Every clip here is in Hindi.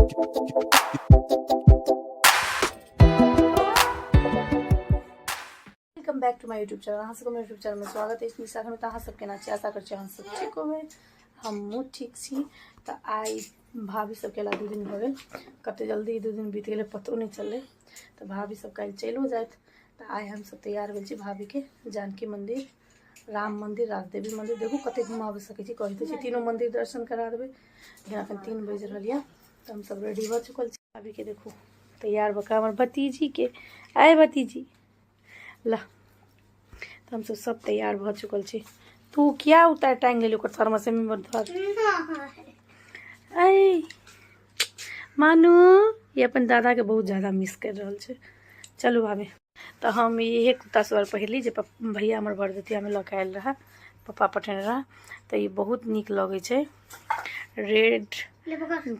Welcome back to my YouTube channel. अहाँ सबके यूट्यूब चैनल में स्वागत है। इसमें साथ में अहाँ सबके नाचे आशा कर सब ठीक हो हमू ठीक छी। तो आई भाभी सबके ला 2 दिन हो गए, कते जल्दी 2 दिन बीत गए पतो नहीं चले। तो भाभी सब कल चलो जाए। तो आई हम सब तैयार भेल भाभी के जानकी मंदिर, राम मंदिर, राजदेवी मंदिर। देखो कते घुमा सके कहते तीनों मंदिर दर्शन करा देवे। लेकिन अखन 3 बज रहा। तो हम सब रेडी हो चुकल। भाभी के देखो तैयार बका हमार भतीजी के। आए भतीजी ला। तो हम सब तैयार भ चुकल छी। तू क्या उतार टांग ले थर्मस में बर्धर आई मानू ये अपन दादा के बहुत ज़्यादा मिस कर रहा है। चलू भाभी। तो हम ये कुत्ता सवार पहली जे भैया हमारे बरदतिया में लग आयल रहा, पप्पा पठेने रहा। तो ये बहुत निक लगे छे। रेड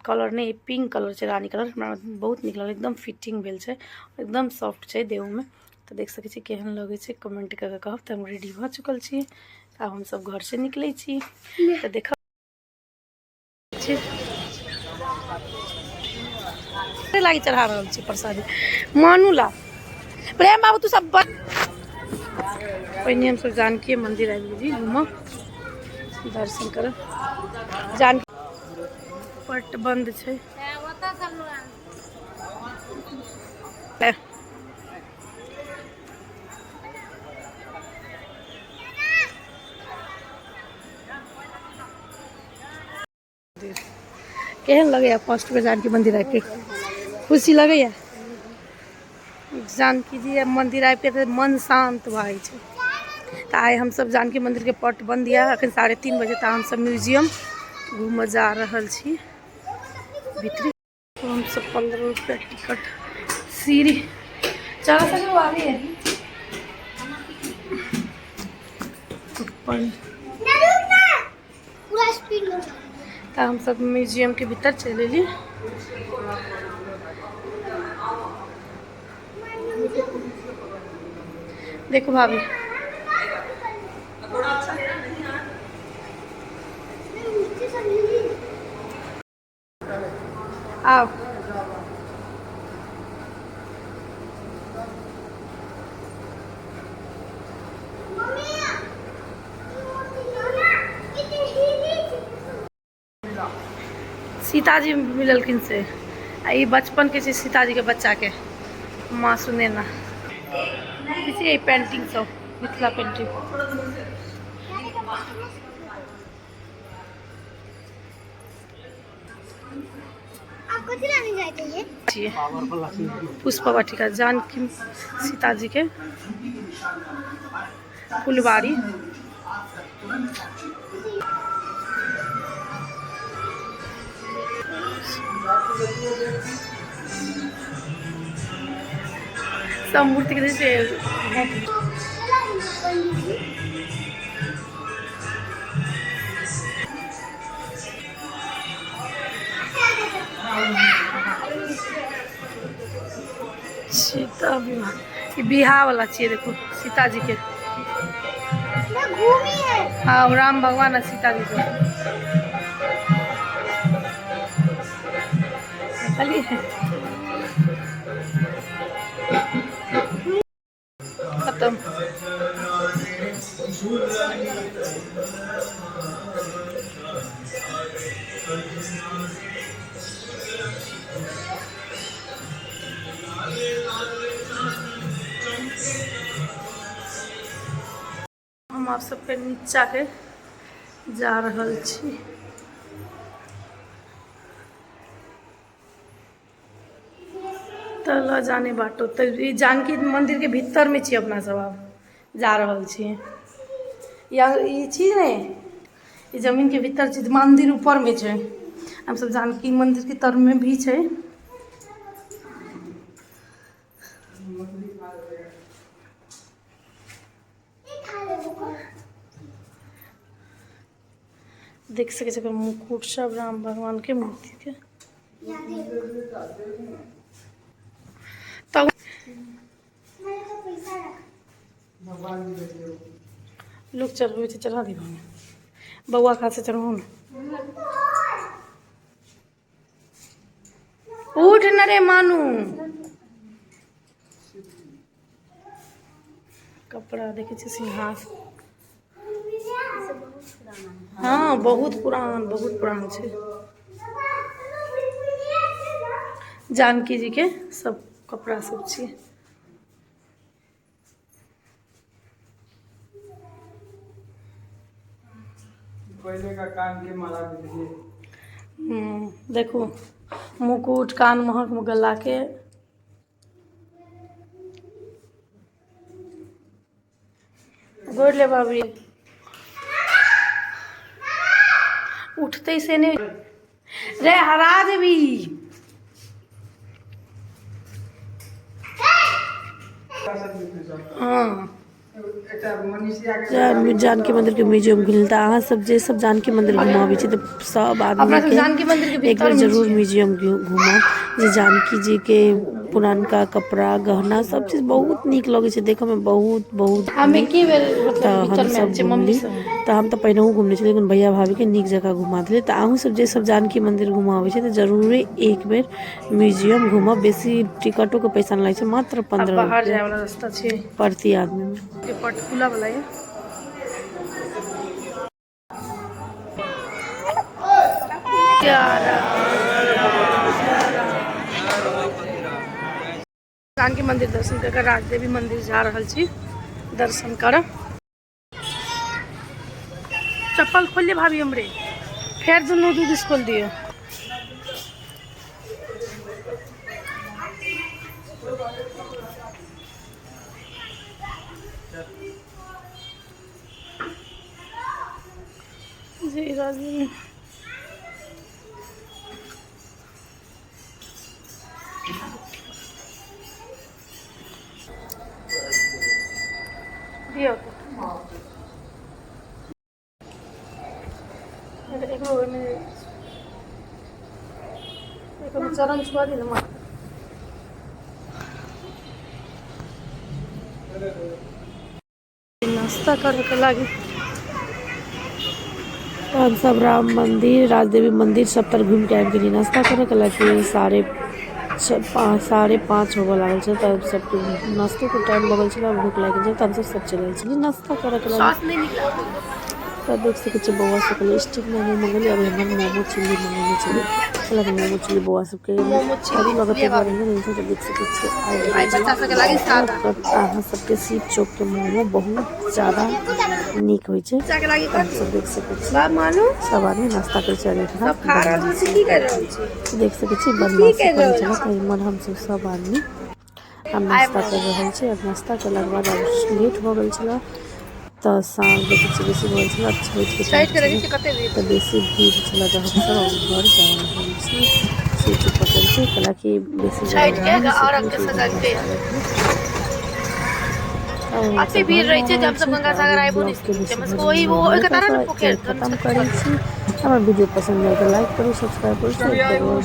कलर नहीं पिंक कलर है, रानी कलर बहुत निक लगे। एकदम फिटिंग भेल छे, एकदम सॉफ्ट है देह में। तो देख सके छी केहन लगे छे, कमेंट करके कहब। तो हम रेडी भ चुकल छी। अब हम सब घर से निकले छी। तो देख लागी चढ़ा रहा छी प्रसादी मानू ला। प्रेम बाबू तू सब पहिने हम सब जानकी मंदिर आबि गेली घूम दर्शन कर। जानकी पट बंद छे। केहन लगे फर्स्ट पे जानकी मंदिर आके खुशी लगे। जानकी जी मंदिर आके तो मन शांत भाई छे। तो आए हम सब जानकी मंदिर के पट बंद दिया। अखन 3:30 बजे तक हम सब म्यूजियम घूम जा रहल छी भीतरी। तो हम सब 15 रुपया टिकट सीढ़ी चढ़ सके आगे तो हम सब म्यूजियम के भीतर चले ली। देखो भाभी आओ। सीताजी मिललखिन से ये बचपन के सीताजी के बच्चा के माँ सुने ना किसी पेंटिंग सब मिथिला पेंटिंग। पुष्पा वाटिका जानकी सीताजी के फुलबाड़ी। सब मूर्ति के सीता विवाह बिहार वाला चाहिए। देखो सीता जी के हाँ राम भगवान और सीता जी को खत्म। हम आप सबके नीचा के जा रहल छी। तल जाने बाटो तो जानकी मंदिर के भीतर में छी अपना सब अब जा रहल छी। या ये चीज ने ये जमीन के भीतर छी, मंदिर ऊपर में छे। हम सब जानकी मंदिर के तर में भी छे। देख सके मुकुट सब राम भगवान के मूर्ति के तो लोग चढ़वे चढ़ा दी बउआ खा से चढ़ो न। रे मानू कपड़ा देखे छी सिंहासन। हाँ बहुत पुरान छे। जानकी जी के सब कपड़ा सब छे। पहले का कान के माला देखिए। देखो मुकुट कान महक गला के गोड़ ले भाभी उठते से नहीं रे हरा देवी। हाँ जानकी मंदिर के म्यूजियम खुलता अहाँ सब जे सब जानकी मंदिर घुमावे छी तो सब आदमी के जानकी मंदिर के एक बार जरूर म्यूजियम घुमाओ। जे जानकी जी के पुरानका कपड़ा गहना सब चीज बहुत निक लगे छे देखे में बहुत हम एक बेर मतलब भीतर में जे मम्मी तो हम तो पहले घूमने छे लेकिन भैया भाभी के निक जगह घुमा दिले। तो अहूँ सब जे सब जानकी मंदिर घुमावे छे तो जरूर एक बेर म्यूजियम घुमाओ। बेसी टिकटों के पैसा लागे छे मात्र 15 बाहर जाए वाला रास्ता छे प्रति आदमी में। ये पटकुला वाला है जानकी मंदिर दर्शन कर राजदेवी मंदिर जा रहल छी दर्शन कर। चप्पल खोल भाभी हमरे फिर दोनों दूध खोल दियो। जी राजदेवी दियो एक चरण छुआ दी ना नाश्ता करे के लागे हम सब राम मंदिर राजदेवी मंदिर सब तर घूम के आबि गेली। नाश्ता करे के लागे 5:30 होबे लागल छे। तब सब नाश्ते के टाइम लगल छे भूख लागल छे तब सब चले छे नाश्ता करे के लागे। तब देख सके छे बउआ सब के स्टिक मोमो मंगली और हमर मोमो चिल्ली मंगली छे। चलो मोमो चिल्ली बउआ सब के अभी लगते बारे में नहीं तो देख सके छे आई बच्चा सब के लागे सादा अहाँ सब के सीप चौक के मोमो बहुत ज्यादा निक होय छे। सब देख सके छे बाप मानो सब आदमी नाश्ता करे चले सब खा रहल छी की कर रहल छी देख सके छे बदमाशी करे छे कहीं मन हम सब आदमी हम नाश्ता कर रहल छे। अब नाश्ता के बाद लेट हो गेल छला तो शाम देखे छे बेसी बोल छला छठ के तो बेसी भीड़ छला जहां सब घर जा रहल छी सीट पकड़ के कला की बेसी छठ के और के सजा के अति भीड़ रही छे। जब सब गंगा सागर आइबो नहीं बस वही वो एक तरह में पोखर खत्म करी छी। हमर वीडियो पसंद आए तो लाइक करो सब्सक्राइब करो।